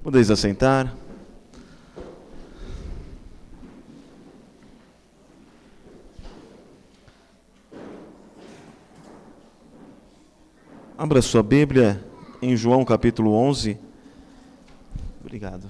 Podeis assentar. Abra sua Bíblia em João capítulo 11. Obrigado.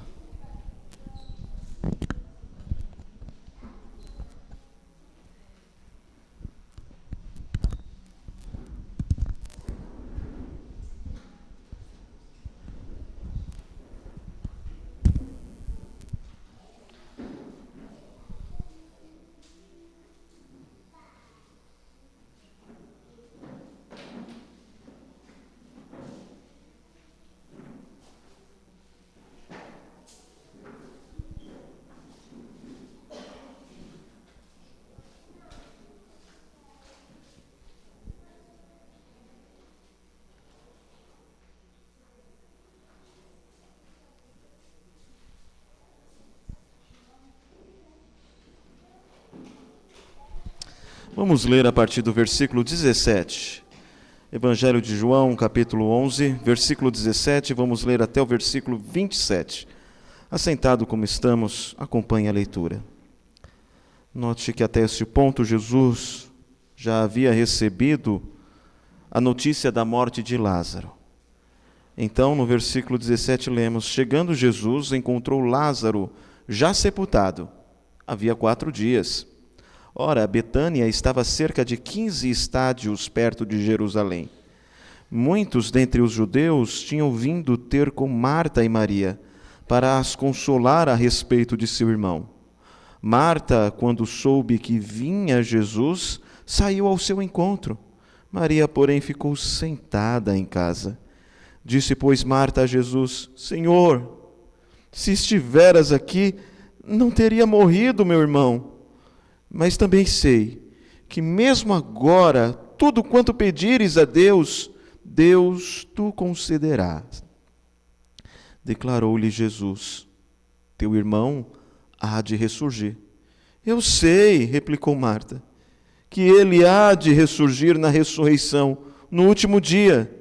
Vamos ler a partir do versículo 17. Evangelho de João, capítulo 11, versículo 17, vamos ler até o versículo 27. Assentado como estamos, acompanhe a leitura. Note que até este ponto Jesus já havia recebido a notícia da morte de Lázaro. Então, no versículo 17, lemos: Chegando Jesus, encontrou Lázaro já sepultado. Havia 4 dias. Ora, Betânia estava a cerca de 15 estádios perto de Jerusalém. Muitos dentre os judeus tinham vindo ter com Marta e Maria para as consolar a respeito de seu irmão. Marta, quando soube que vinha Jesus, saiu ao seu encontro. Maria, porém, ficou sentada em casa. Disse, pois, Marta a Jesus: Senhor, se estiveras aqui, não teria morrido meu irmão. Mas também sei que mesmo agora, tudo quanto pedires a Deus, Deus tu concederá. Declarou-lhe Jesus: Teu irmão há de ressurgir. Eu sei, replicou Marta, que ele há de ressurgir na ressurreição, no último dia.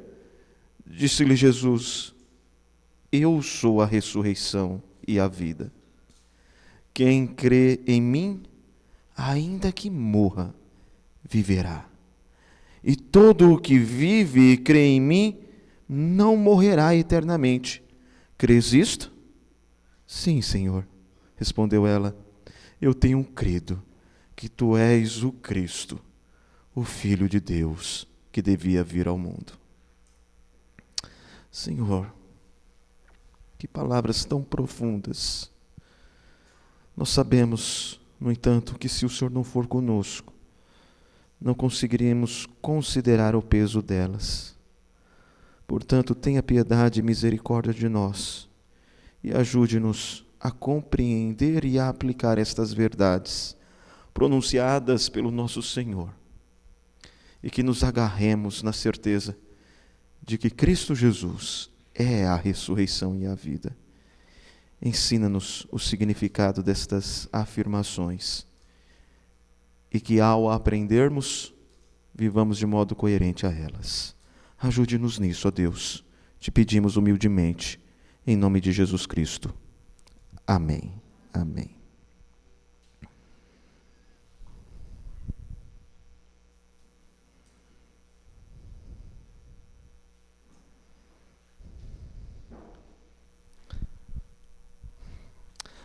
Disse-lhe Jesus: Eu sou a ressurreição e a vida. Quem crê em mim, ainda que morra, viverá. E todo o que vive e crê em mim, não morrerá eternamente. Crês isto? Sim, Senhor, respondeu ela. Eu tenho crido que tu és o Cristo, o Filho de Deus, que devia vir ao mundo. Senhor, que palavras tão profundas. Nós sabemos, no entanto, que se o Senhor não for conosco, não conseguiríamos considerar o peso delas. Portanto, tenha piedade e misericórdia de nós e ajude-nos a compreender e a aplicar estas verdades pronunciadas pelo nosso Senhor, e que nos agarremos na certeza de que Cristo Jesus é a ressurreição e a vida. Ensina-nos o significado destas afirmações e que, ao aprendermos, vivamos de modo coerente a elas. Ajude-nos nisso, ó Deus. Te pedimos humildemente, em nome de Jesus Cristo. Amém. Amém.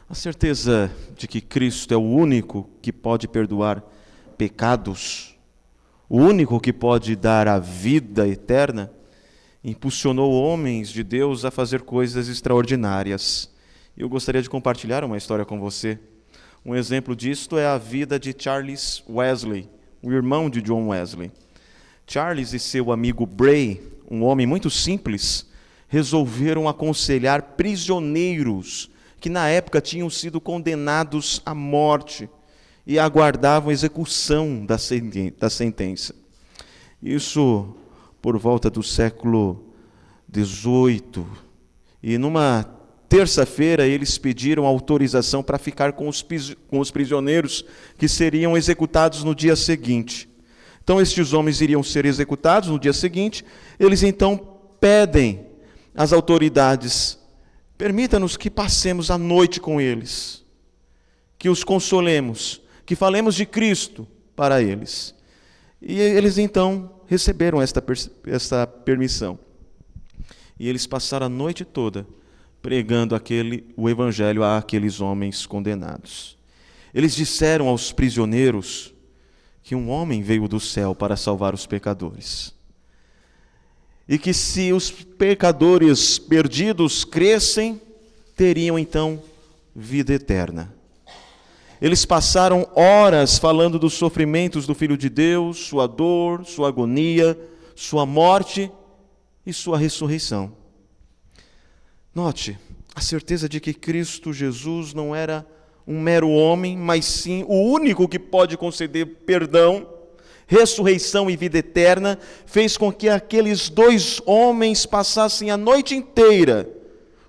A certeza de que Cristo é o único que pode perdoar pecados, o único que pode dar a vida eterna, impulsionou homens de Deus a fazer coisas extraordinárias. Eu gostaria de compartilhar uma história com você. Um exemplo disto é a vida de Charles Wesley, o irmão de John Wesley. Charles e seu amigo Bray, um homem muito simples, resolveram aconselhar prisioneiros que na época tinham sido condenados à morte e aguardavam execução da sentença. Isso por volta do século XVIII. E numa terça-feira eles pediram autorização para ficar com os prisioneiros que seriam executados no dia seguinte. Então estes homens iriam ser executados no dia seguinte. Eles então pedem às autoridades permita-nos que passemos a noite com eles, que os consolemos, que falemos de Cristo para eles. E eles então receberam esta permissão. E eles passaram a noite toda pregando o evangelho àqueles homens condenados. Eles disseram aos prisioneiros que um homem veio do céu para salvar os pecadores. E que se os pecadores perdidos crescem, teriam então vida eterna. Eles passaram horas falando dos sofrimentos do Filho de Deus, sua dor, sua agonia, sua morte e sua ressurreição. Note, a certeza de que Cristo Jesus não era um mero homem, mas sim o único que pode conceder perdão, ressurreição e vida eterna, fez com que aqueles dois homens passassem a noite inteira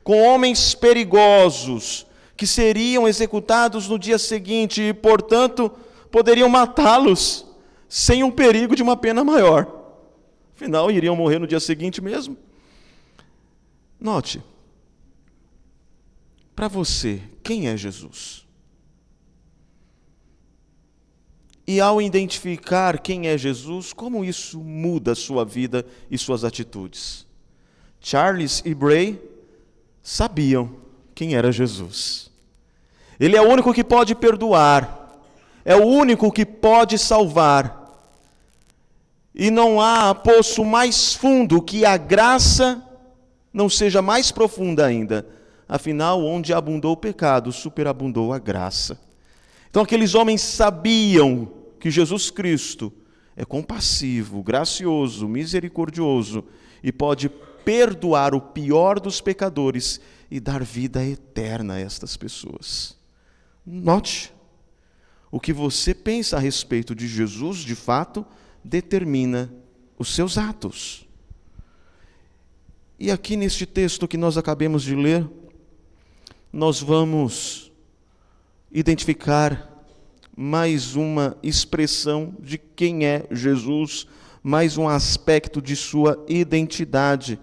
com homens perigosos, que seriam executados no dia seguinte e, portanto, poderiam matá-los sem um perigo de uma pena maior. Afinal, iriam morrer no dia seguinte mesmo. Note, para você, quem é Jesus? E ao identificar quem é Jesus, como isso muda a sua vida e suas atitudes? Charles e Bray sabiam quem era Jesus. Ele é o único que pode perdoar, é o único que pode salvar. E não há poço mais fundo que a graça não seja mais profunda ainda. Afinal, onde abundou o pecado, superabundou a graça. Então aqueles homens sabiam que Jesus Cristo é compassivo, gracioso, misericordioso e pode perdoar o pior dos pecadores e dar vida eterna a estas pessoas. Note, o que você pensa a respeito de Jesus, de fato, determina os seus atos. E aqui neste texto que nós acabamos de ler, nós vamos identificar mais uma expressão de quem é Jesus, mais um aspecto de sua identidade.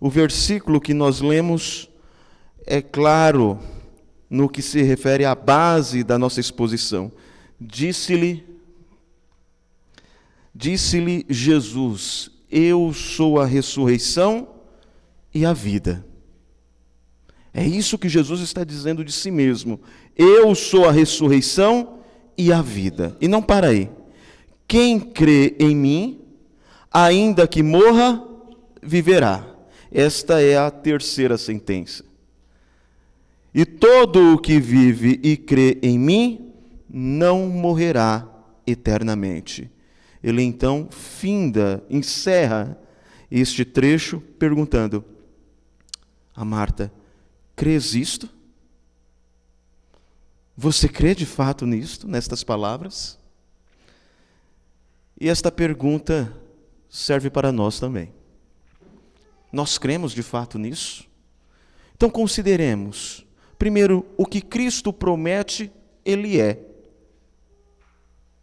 O versículo que nós lemos é claro no que se refere à base da nossa exposição. Disse-lhe Jesus: eu sou a ressurreição e a vida. É isso que Jesus está dizendo de si mesmo. Eu sou a ressurreição e a vida. E não para aí. Quem crê em mim, ainda que morra, viverá. Esta é a terceira sentença. E todo o que vive e crê em mim, não morrerá eternamente. Ele então encerra este trecho perguntando a Marta: crês isto? Você crê de fato nisto, nestas palavras? E esta pergunta serve para nós também. Nós cremos de fato nisso? Então consideremos, primeiro, o que Cristo promete, Ele é.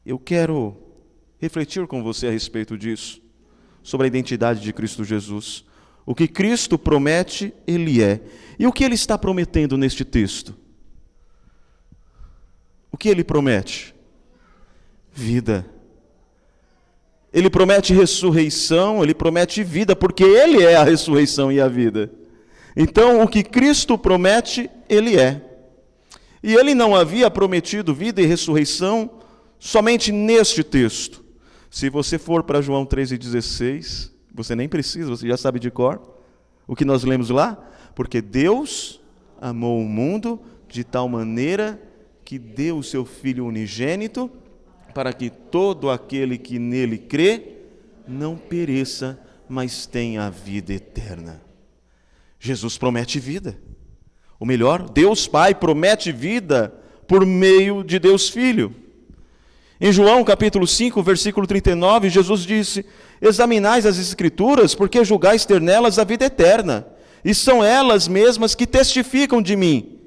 Eu quero refletir com você a respeito disso, sobre a identidade de Cristo Jesus. O que Cristo promete, Ele é. E o que Ele está prometendo neste texto? O que Ele promete? Vida. Ele promete ressurreição, Ele promete vida, porque Ele é a ressurreição e a vida. Então, o que Cristo promete, Ele é. E Ele não havia prometido vida e ressurreição somente neste texto. Se você for para João 13,16, você nem precisa, você já sabe de cor o que nós lemos lá. Porque Deus amou o mundo de tal maneira que deu o seu Filho unigênito, para que todo aquele que nele crê não pereça, mas tenha a vida eterna. Jesus promete vida. Ou melhor, Deus Pai promete vida por meio de Deus Filho. Em João capítulo 5, versículo 39, Jesus disse: examinais as Escrituras, porque julgais ter nelas a vida eterna, e são elas mesmas que testificam de mim.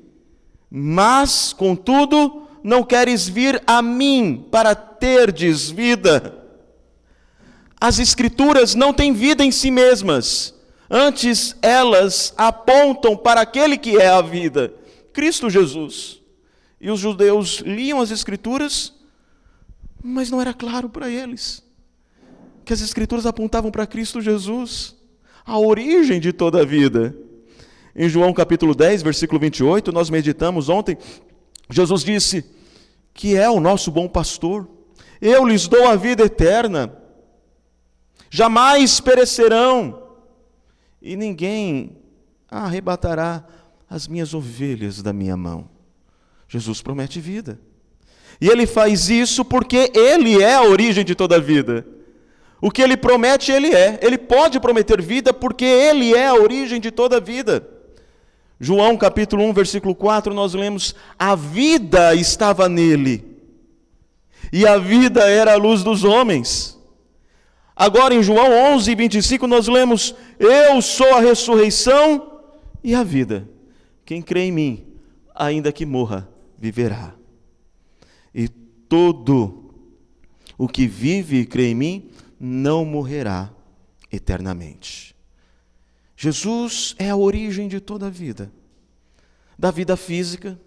Mas, contudo, não queres vir a mim para terdes vida. As Escrituras não têm vida em si mesmas, Antes, elas apontam para aquele que é a vida, Cristo Jesus. E os judeus liam as Escrituras, mas não era claro para eles que as Escrituras apontavam para Cristo Jesus, a origem de toda a vida. Em João capítulo 10, versículo 28, nós meditamos ontem, Jesus disse que é o nosso bom pastor. Eu lhes dou a vida eterna, jamais perecerão, e ninguém arrebatará as minhas ovelhas da minha mão. Jesus promete vida. E ele faz isso porque ele é a origem de toda a vida. O que ele promete, ele é. Ele pode prometer vida porque ele é a origem de toda a vida. João capítulo 1, versículo 4, nós lemos: a vida estava nele, e a vida era a luz dos homens. Agora em João 11, 25, nós lemos: eu sou a ressurreição e a vida. Quem crê em mim, ainda que morra, viverá. E todo o que vive e crê em mim, não morrerá eternamente. Jesus é a origem de toda a vida. Da vida física.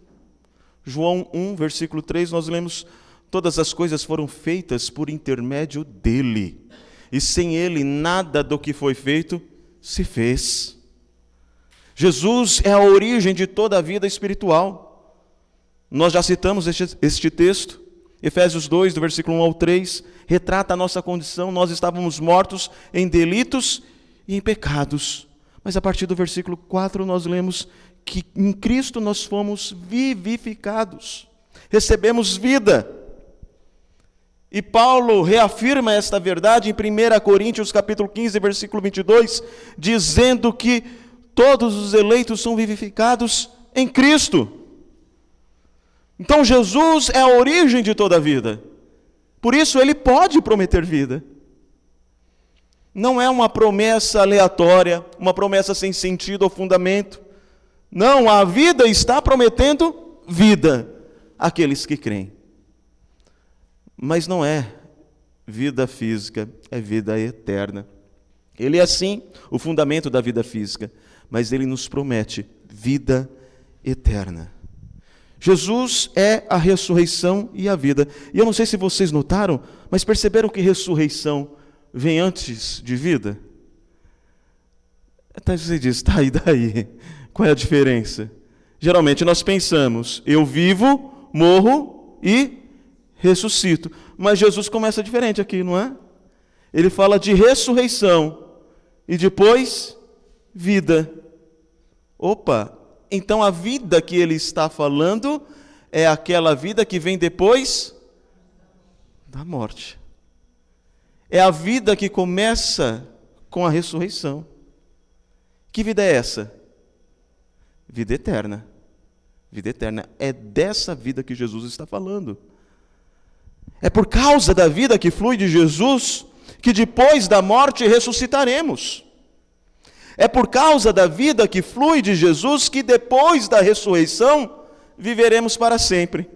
João 1, versículo 3, nós lemos: todas as coisas foram feitas por intermédio dele, e sem ele nada do que foi feito se fez. Jesus é a origem de toda a vida espiritual. Nós já citamos este texto, Efésios 2, do versículo 1 ao 3, retrata a nossa condição. Nós estávamos mortos em delitos e em pecados. Mas a partir do versículo 4 nós lemos que em Cristo nós fomos vivificados, recebemos vida. E Paulo reafirma esta verdade em 1 Coríntios capítulo 15, versículo 22, dizendo que todos os eleitos são vivificados em Cristo. Então Jesus é a origem de toda a vida. Por isso ele pode prometer vida. Não é uma promessa aleatória, uma promessa sem sentido ou fundamento. Não, a vida está prometendo vida àqueles que creem. Mas não é vida física, é vida eterna. Ele é sim o fundamento da vida física, mas ele nos promete vida eterna. Jesus é a ressurreição e a vida. E eu não sei se vocês notaram, mas perceberam que ressurreição vem antes de vida? Até você diz, tá, e daí? Qual é a diferença? Geralmente nós pensamos, eu vivo, morro e ressuscito. Mas Jesus começa diferente aqui, não é? Ele fala de ressurreição e depois vida. Opa, então a vida que ele está falando é aquela vida que vem depois da morte. É a vida que começa com a ressurreição. Que vida é essa? Vida eterna. Vida eterna. É dessa vida que Jesus está falando. É por causa da vida que flui de Jesus que depois da morte ressuscitaremos. É por causa da vida que flui de Jesus que depois da ressurreição viveremos para sempre.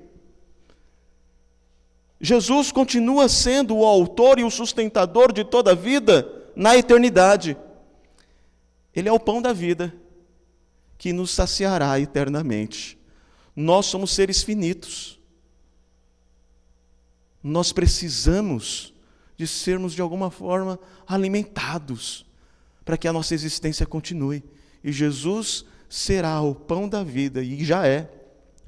Jesus continua sendo o autor e o sustentador de toda a vida na eternidade. Ele é o pão da vida que nos saciará eternamente. Nós somos seres finitos. Nós precisamos de sermos de alguma forma alimentados para que a nossa existência continue. E Jesus será o pão da vida, e já é,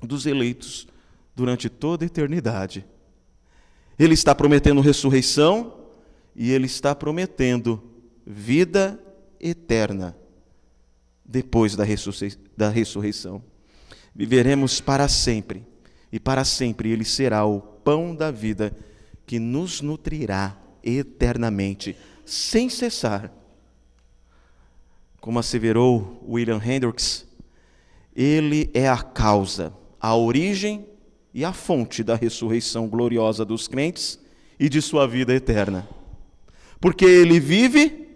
dos eleitos durante toda a eternidade. Ele está prometendo ressurreição e ele está prometendo vida eterna depois da ressurreição. Viveremos para sempre, e para sempre ele será o pão da vida que nos nutrirá eternamente, sem cessar. Como asseverou William Hendricks, ele é a causa, a origem e a fonte da ressurreição gloriosa dos crentes e de sua vida eterna. Porque ele vive,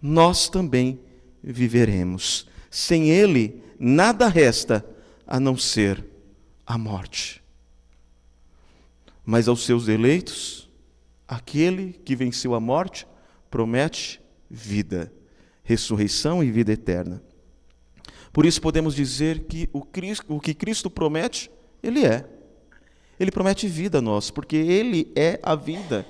nós também viveremos. Sem ele, nada resta a não ser a morte. Mas aos seus eleitos, aquele que venceu a morte promete vida. ressurreição e vida eterna. Por isso podemos dizer que o que Cristo promete, Ele é. Ele promete vida a nós, porque Ele é a vida.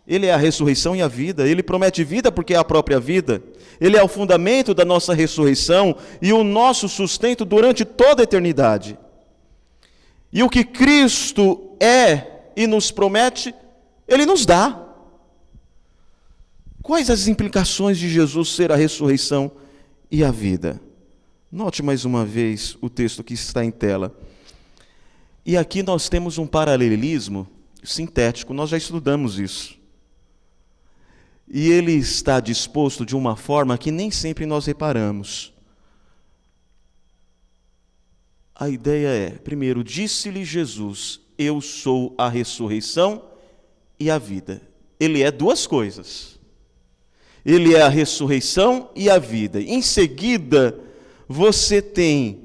Ele é a ressurreição e a vida. Ele promete vida porque é a própria vida. Ele é o fundamento da nossa ressurreição e o nosso sustento durante toda a eternidade. E o que Cristo é e nos promete, Ele nos dá. Quais as implicações de Jesus ser a ressurreição e a vida? Note mais uma vez o texto que está em tela. E aqui nós temos um paralelismo sintético, nós já estudamos isso. E ele está disposto de uma forma que nem sempre nós reparamos. A ideia é, primeiro, disse-lhe Jesus, eu sou a ressurreição e a vida. Ele é duas coisas. Ele é a ressurreição e a vida. Em seguida, você tem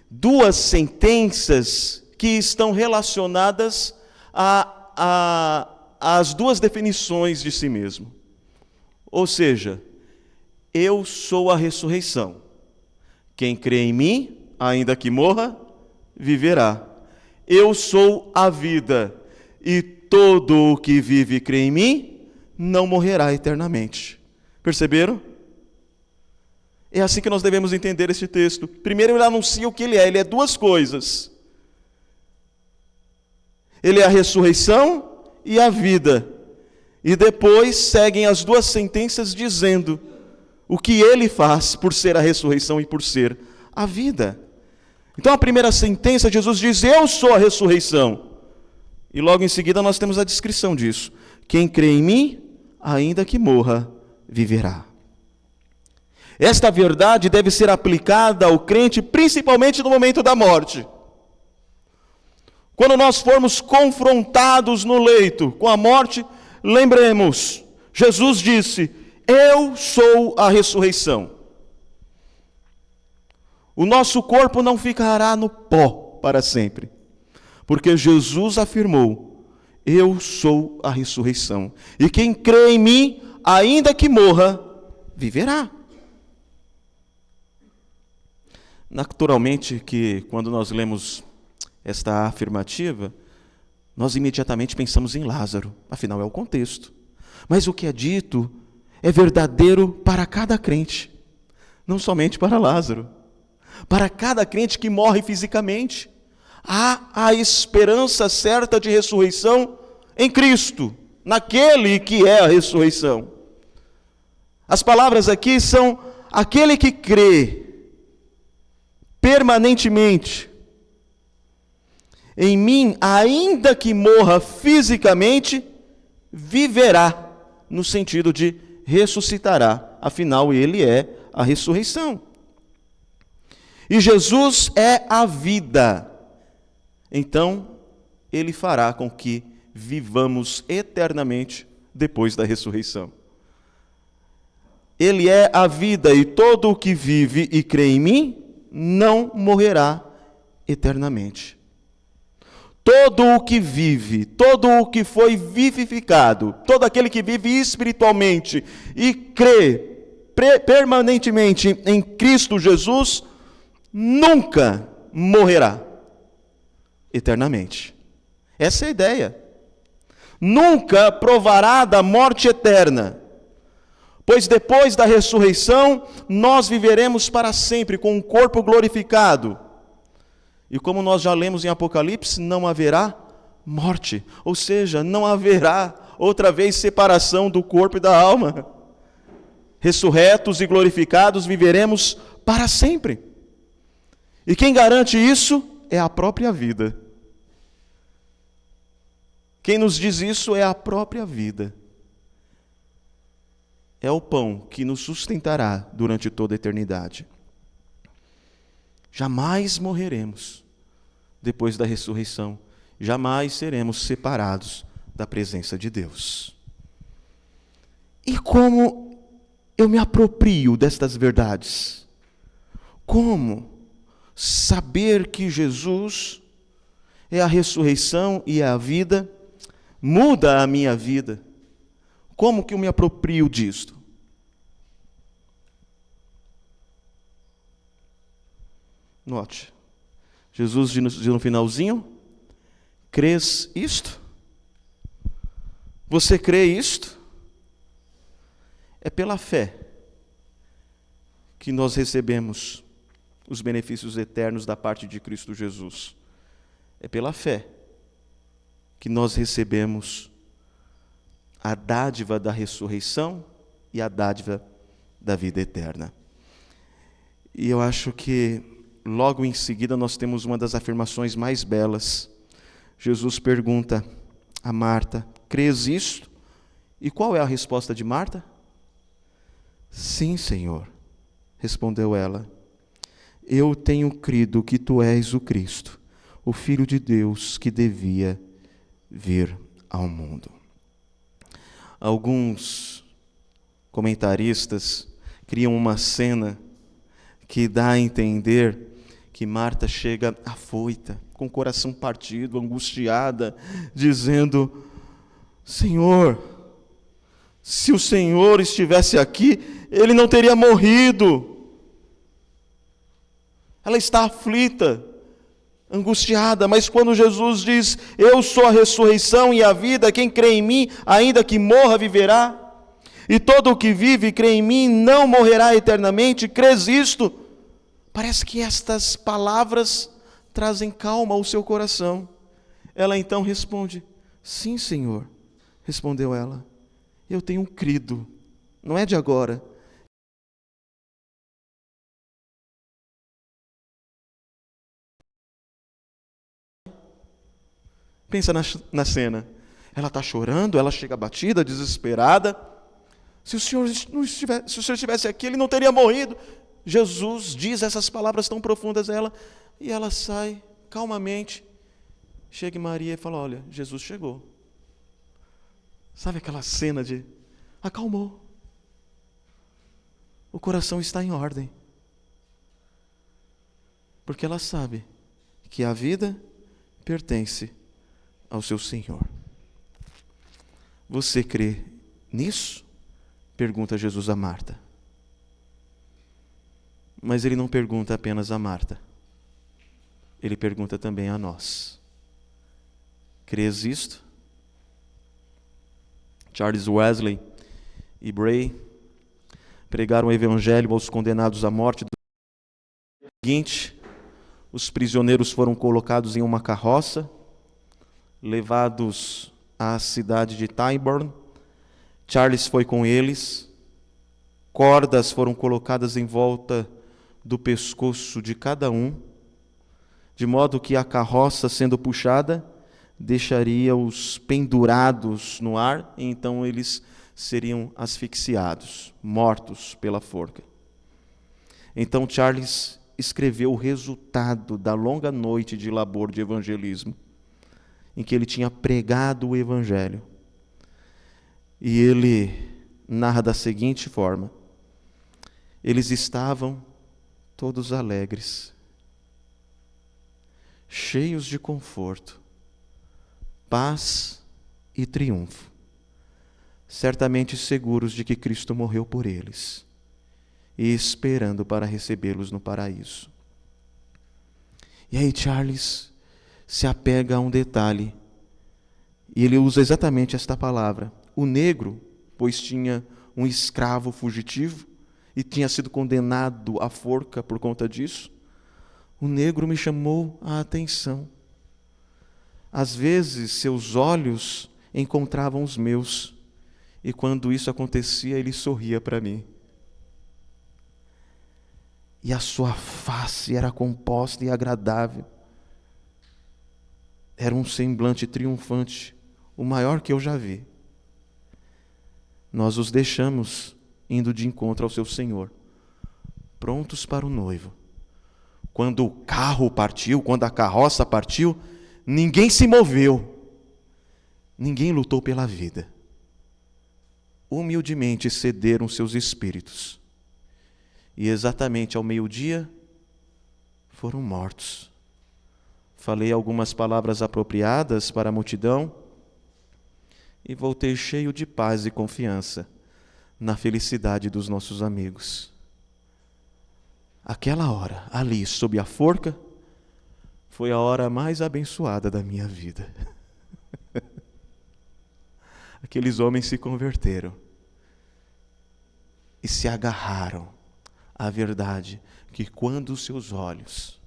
duas sentenças que estão relacionadas às duas definições de si mesmo. Ou seja, eu sou a ressurreição. Quem crê em mim, ainda que morra, viverá. Eu sou a vida, e todo o que vive e crê em mim, não morrerá eternamente. Perceberam? É assim que nós devemos entender este texto. Primeiro ele anuncia o que ele é duas coisas. Ele é a ressurreição e a vida. E depois seguem as duas sentenças dizendo o que ele faz por ser a ressurreição e por ser a vida. Então a primeira sentença, Jesus diz, eu sou a ressurreição. E logo em seguida nós temos a descrição disso. Quem crê em mim, ainda que morra, viverá. Esta verdade deve ser aplicada ao crente principalmente no momento da morte. Quando nós formos confrontados no leito com a morte, lembremos, Jesus disse, eu sou a ressurreição. O nosso corpo não ficará no pó para sempre, porque Jesus afirmou, eu sou a ressurreição. E quem crê em mim, ainda que morra, viverá. Naturalmente que quando nós lemos esta afirmativa, nós imediatamente pensamos em Lázaro, afinal é o contexto. Mas o que é dito é verdadeiro para cada crente, não somente para Lázaro. Para cada crente que morre fisicamente, há a esperança certa de ressurreição em Cristo, naquele que é a ressurreição. As palavras aqui são aquele que crê permanentemente em mim, ainda que morra fisicamente, viverá, no sentido de ressuscitará. Afinal, ele é a ressurreição. E Jesus é a vida. Então, ele fará com que vivamos eternamente depois da ressurreição. Ele é a vida, e todo o que vive e crê em mim não morrerá eternamente. Todo o que vive, todo o que foi vivificado, todo aquele que vive espiritualmente e crê permanentemente em Cristo Jesus, nunca morrerá eternamente. Essa é a ideia. Nunca provará da morte eterna, pois depois da ressurreição, nós viveremos para sempre com um corpo glorificado. E como nós já lemos em Apocalipse, não haverá morte, ou seja, não haverá outra vez separação do corpo e da alma. Ressurretos e glorificados viveremos para sempre. E quem garante isso é a própria vida. Quem nos diz isso é a própria vida. É o pão que nos sustentará durante toda a eternidade. Jamais morreremos depois da ressurreição. Jamais seremos separados da presença de Deus. E como eu me aproprio destas verdades? Como saber que Jesus é a ressurreição e é a vida muda a minha vida? Como que eu me aproprio disto? Note, Jesus diz no finalzinho: crês isto? Você crê isto? É pela fé que nós recebemos os benefícios eternos da parte de Cristo Jesus. É pela fé que nós recebemos a dádiva da ressurreição e a dádiva da vida eterna. E eu acho que logo em seguida nós temos uma das afirmações mais belas. Jesus pergunta a Marta: crês isto? E qual é a resposta de Marta? Sim, Senhor, respondeu ela. Eu tenho crido que tu és o Cristo, o Filho de Deus que devia vir ao mundo. Alguns comentaristas criam uma cena que dá a entender que Marta chega afoita, com o coração partido, angustiada, dizendo: Senhor, se o Senhor estivesse aqui, ele não teria morrido. Ela está aflita, angustiada, mas quando Jesus diz: eu sou a ressurreição e a vida, quem crê em mim, ainda que morra, viverá. E todo o que vive e crê em mim não morrerá eternamente. Crês isto? Parece que estas palavras trazem calma ao seu coração. Ela então responde: sim, Senhor, respondeu ela. Eu tenho crido, não é de agora. Pensa na cena. Ela está chorando, ela chega abatida, desesperada. Se o Senhor estivesse aqui, ele não teria morrido. Jesus diz essas palavras tão profundas a ela, e ela sai calmamente. Chega em Maria e fala: olha, Jesus chegou. Sabe aquela cena de acalmou. O coração está em ordem. Porque ela sabe que a vida pertence ao seu Senhor. Você crê nisso? Pergunta Jesus a Marta. Mas ele não pergunta apenas a Marta. Ele pergunta também a nós. Crês isto? Charles Wesley e Bray pregaram o evangelho aos condenados à morte. No dia seguinte, os prisioneiros foram colocados em uma carroça, levados à cidade de Tyburn. Charles foi com eles. Cordas foram colocadas em volta do pescoço de cada um, de modo que a carroça, sendo puxada, deixaria-os pendurados no ar, e então eles seriam asfixiados, mortos pela forca. Então Charles escreveu o resultado da longa noite de labor de evangelismo, em que ele tinha pregado o evangelho. E ele narra da seguinte forma: eles estavam todos alegres, cheios de conforto, paz e triunfo, certamente seguros de que Cristo morreu por eles e esperando para recebê-los no paraíso. E aí Charles se apega a um detalhe, e ele usa exatamente esta palavra. O negro, pois tinha um escravo fugitivo e tinha sido condenado à forca por conta disso, o negro me chamou a atenção. Às vezes, seus olhos encontravam os meus, e quando isso acontecia, ele sorria para mim. E a sua face era composta e agradável. Era um semblante triunfante, o maior que eu já vi. Nós os deixamos indo de encontro ao seu Senhor, prontos para o noivo. Quando o carro partiu, quando a carroça partiu, ninguém se moveu, ninguém lutou pela vida. Humildemente cederam seus espíritos. E exatamente ao meio-dia, foram mortos. Falei algumas palavras apropriadas para a multidão e voltei cheio de paz e confiança na felicidade dos nossos amigos. aquela hora, ali, sob a forca, foi a hora mais abençoada da minha vida. Aqueles homens se converteram e se agarraram à verdade que quando os seus olhos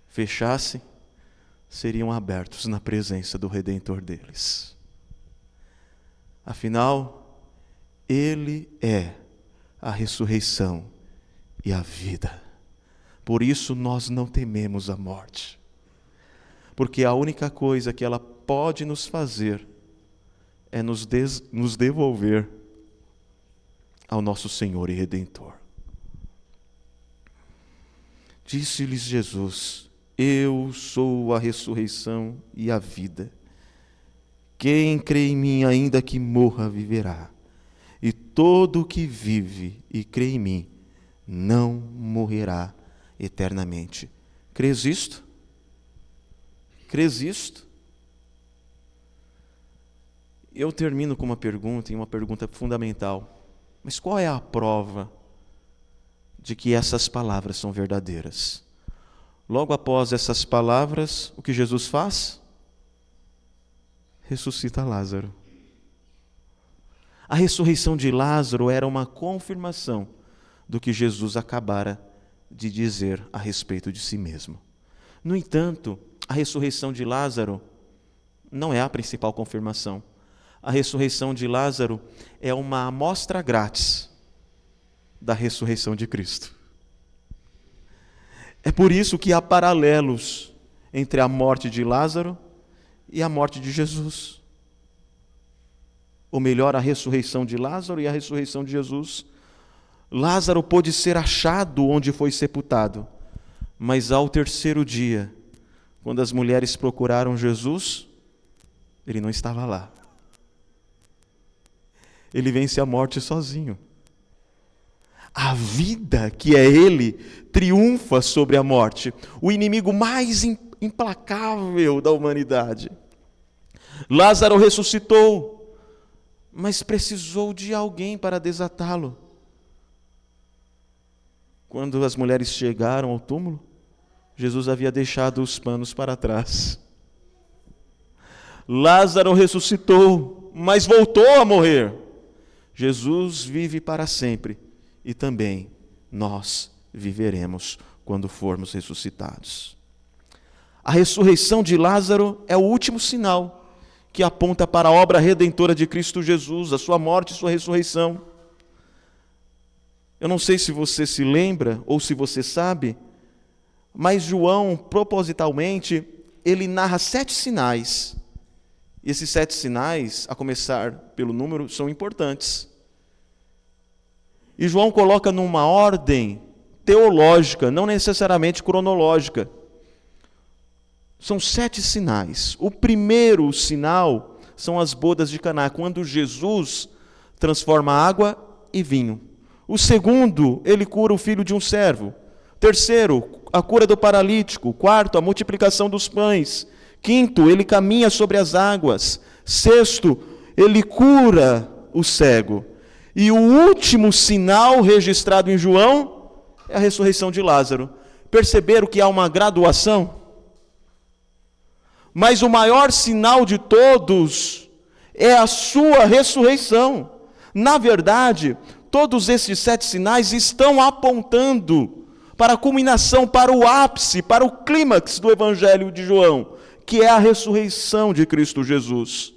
fechassem, seriam abertos na presença do Redentor deles. Afinal, Ele é a ressurreição e a vida. Por isso nós não tememos a morte. Porque a única coisa que ela pode nos fazer é nos devolver ao nosso Senhor e Redentor. Disse-lhes Jesus: eu sou a ressurreição e a vida. Quem crê em mim, ainda que morra, viverá. E todo o que vive e crê em mim não morrerá eternamente. Crês isto? Crês isto? Eu termino com uma pergunta, e uma pergunta fundamental. Mas qual é a prova de que essas palavras são verdadeiras? Logo após essas palavras, o que Jesus faz? Ressuscita Lázaro. A ressurreição de Lázaro era uma confirmação do que Jesus acabara de dizer a respeito de si mesmo. No entanto, a ressurreição de Lázaro não é a principal confirmação. A ressurreição de Lázaro é uma amostra grátis da ressurreição de Cristo. É por isso que há paralelos entre a morte de Lázaro e a morte de Jesus. Ou melhor, a ressurreição de Lázaro e a ressurreição de Jesus. Lázaro pôde ser achado onde foi sepultado, mas ao terceiro dia, quando as mulheres procuraram Jesus, ele não estava lá. Ele vence a morte sozinho. A vida, que é Ele, triunfa sobre a morte, o inimigo mais implacável da humanidade. Lázaro ressuscitou, mas precisou de alguém para desatá-lo. Quando as mulheres chegaram ao túmulo, Jesus havia deixado os panos para trás. Lázaro ressuscitou, mas voltou a morrer. Jesus vive para sempre e também nós viveremos quando formos ressuscitados. A ressurreição de Lázaro é o último sinal que aponta para a obra redentora de Cristo Jesus, a sua morte e sua ressurreição. Eu não sei se você se lembra ou se você sabe, mas João, propositalmente, ele narra 7 sinais. E esses 7 sinais, a começar pelo número, são importantes. E João coloca numa ordem teológica, não necessariamente cronológica. São 7 sinais. O primeiro sinal são as bodas de Caná, quando Jesus transforma água em vinho. O segundo, ele cura o filho de um servo. Terceiro, a cura do paralítico. Quarto, a multiplicação dos pães. Quinto, ele caminha sobre as águas. Sexto, ele cura o cego. E o último sinal registrado em João é a ressurreição de Lázaro. Perceberam que há uma graduação? Mas o maior sinal de todos é a sua ressurreição. Na verdade, todos esses 7 sinais estão apontando para a culminação, para o ápice, para o clímax do Evangelho de João, que é a ressurreição de Cristo Jesus.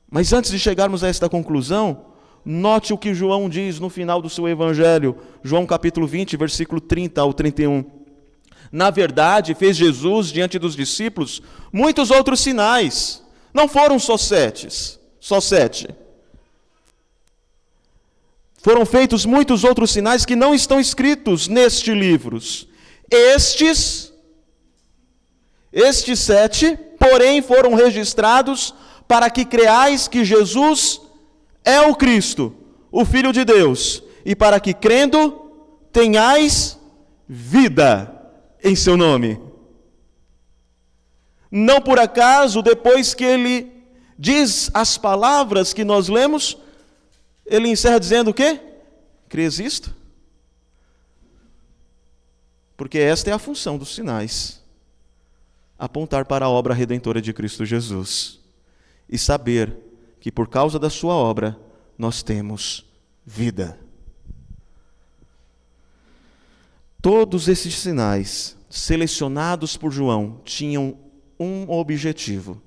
Mas antes de chegarmos a esta conclusão, note o que João diz no final do seu Evangelho, João capítulo 20, versículo 30 ao 31. Na verdade, fez Jesus diante dos discípulos muitos outros sinais. Não foram só 7. Foram feitos muitos outros sinais que não estão escritos nestes livros. Estes 7, porém, foram registrados para que creais que Jesus é o Cristo, o Filho de Deus, e para que, crendo, tenhais vida em seu nome. Não por acaso, depois que ele diz as palavras que nós lemos, ele encerra dizendo o quê? Crês isto? Porque esta é a função dos sinais: apontar para a obra redentora de Cristo Jesus e saber que por causa da sua obra nós temos vida. Todos esses sinais, selecionados por João, tinham um objetivo: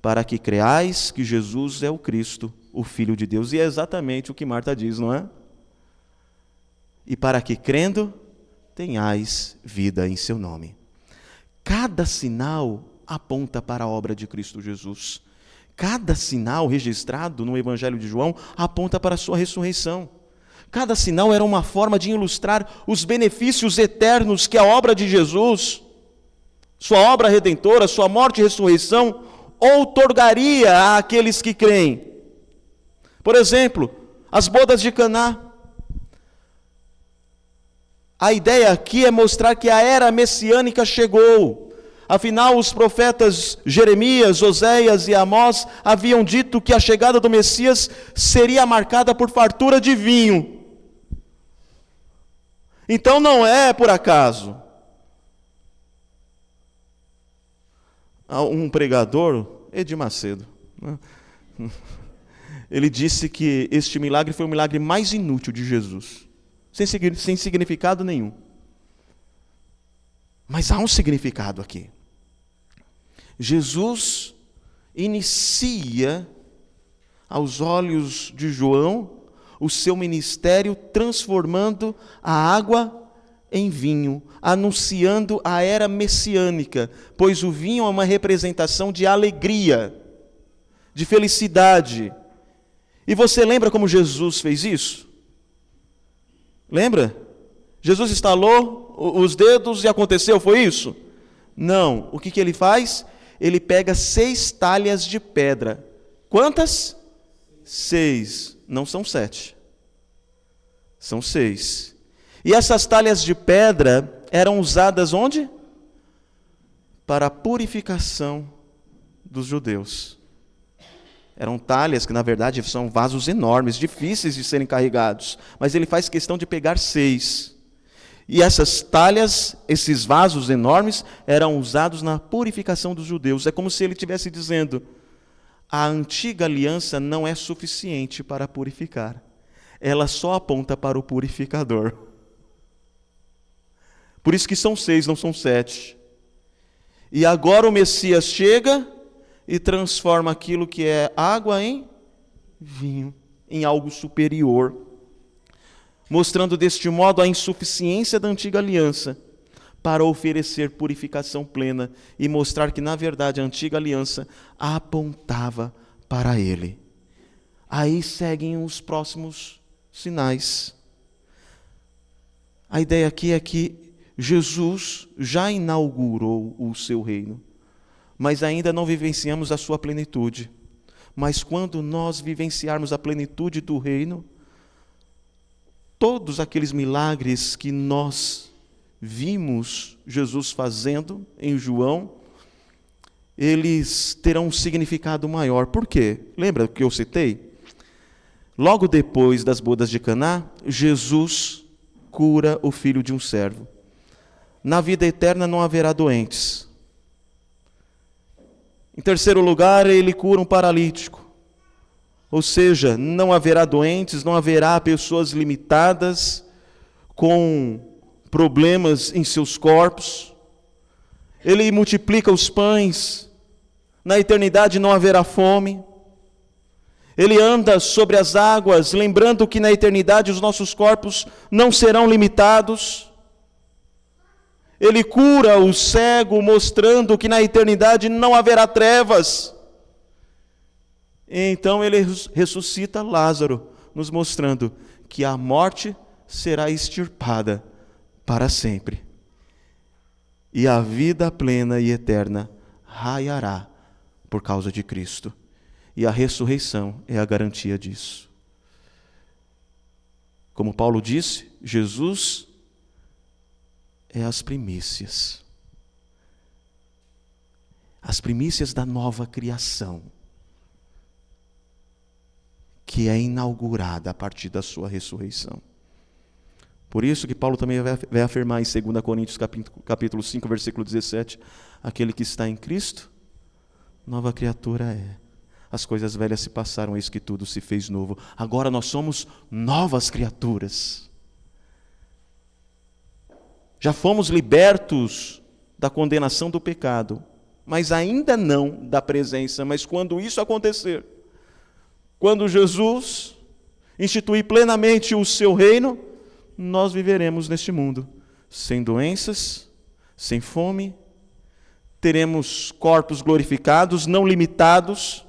para que creais que Jesus é o Cristo, o Filho de Deus. E é exatamente o que Marta diz, não é? E para que, crendo, tenhais vida em seu nome. Cada sinal aponta para a obra de Cristo Jesus. Cada sinal registrado no Evangelho de João aponta para a sua ressurreição. Cada sinal era uma forma de ilustrar os benefícios eternos que a obra de Jesus, sua obra redentora, sua morte e ressurreição, outorgaria àqueles que creem. Por exemplo, as bodas de Caná. A ideia aqui é mostrar que a era messiânica chegou. Afinal, os profetas Jeremias, Oséias e Amós haviam dito que a chegada do Messias seria marcada por fartura de vinho. Então não é por acaso. Um pregador, Edir Macedo, né? Ele disse que este milagre foi o milagre mais inútil de Jesus, sem significado nenhum. Mas há um significado aqui. Jesus inicia, aos olhos de João, o seu ministério transformando a água em vinho, anunciando a era messiânica, pois o vinho é uma representação de alegria, de felicidade. E você lembra como Jesus fez isso? Lembra? Jesus estalou os dedos e aconteceu, foi isso? Não. O que ele faz? Ele pega 6 talhas de pedra. Quantas? 6. Não são 7. São 6. E essas talhas de pedra eram usadas onde? Para a purificação dos judeus. Eram talhas que, na verdade, são vasos enormes, difíceis de serem carregados. Mas ele faz questão de pegar 6. E essas talhas, esses vasos enormes, eram usados na purificação dos judeus. É como se ele estivesse dizendo: a antiga aliança não é suficiente para purificar. Ela só aponta para o purificador. Por isso que são 6, não são 7. E agora o Messias chega e transforma aquilo que é água em vinho, em algo superior, mostrando deste modo a insuficiência da antiga aliança para oferecer purificação plena e mostrar que, na verdade, a antiga aliança apontava para ele. Aí seguem os próximos sinais. A ideia aqui é que Jesus já inaugurou o seu reino, mas ainda não vivenciamos a sua plenitude. Mas quando nós vivenciarmos a plenitude do reino, todos aqueles milagres que nós vimos Jesus fazendo em João, eles terão um significado maior. Por quê? Lembra que eu citei? Logo depois das bodas de Caná, Jesus cura o filho de um servo. Na vida eterna não haverá doentes. Em terceiro lugar, ele cura um paralítico. Ou seja, não haverá doentes, não haverá pessoas limitadas com problemas em seus corpos. Ele multiplica os pães. Na eternidade não haverá fome. Ele anda sobre as águas, lembrando que na eternidade os nossos corpos não serão limitados. Ele cura o cego, mostrando que na eternidade não haverá trevas. Então ele ressuscita Lázaro, nos mostrando que a morte será extirpada para sempre. E a vida plena e eterna raiará por causa de Cristo. E a ressurreição é a garantia disso. Como Paulo disse, Jesus é as primícias. As primícias da nova criação, que é inaugurada a partir da sua ressurreição. Por isso que Paulo também vai afirmar em 2 Coríntios capítulo 5, versículo 17, aquele que está em Cristo, nova criatura é. As coisas velhas se passaram, eis que tudo se fez novo. Agora nós somos novas criaturas. Já fomos libertos da condenação do pecado, mas ainda não da presença. Mas quando isso acontecer, quando Jesus instituir plenamente o seu reino, nós viveremos neste mundo sem doenças, sem fome, teremos corpos glorificados, não limitados,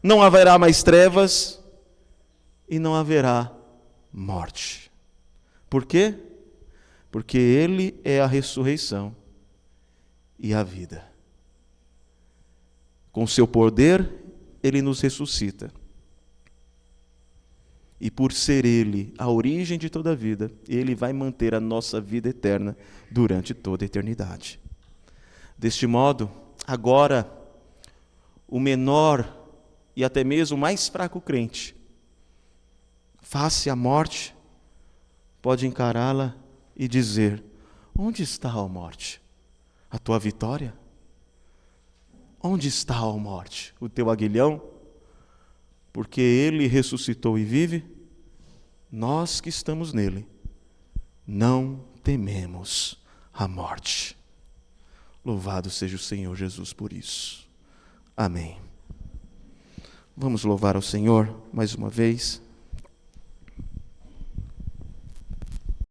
não haverá mais trevas e não haverá morte. Por quê? Porque Ele é a ressurreição e a vida. Com o seu poder, Ele nos ressuscita. E por ser Ele a origem de toda a vida, Ele vai manter a nossa vida eterna durante toda a eternidade. Deste modo, agora, o menor e até mesmo o mais fraco crente, face à morte, pode encará-la e dizer: onde está, ó morte, a tua vitória? Onde está, ó morte, o teu aguilhão? Porque Ele ressuscitou e vive, nós que estamos nele, não tememos a morte. Louvado seja o Senhor Jesus por isso. Amém. Vamos louvar ao Senhor mais uma vez.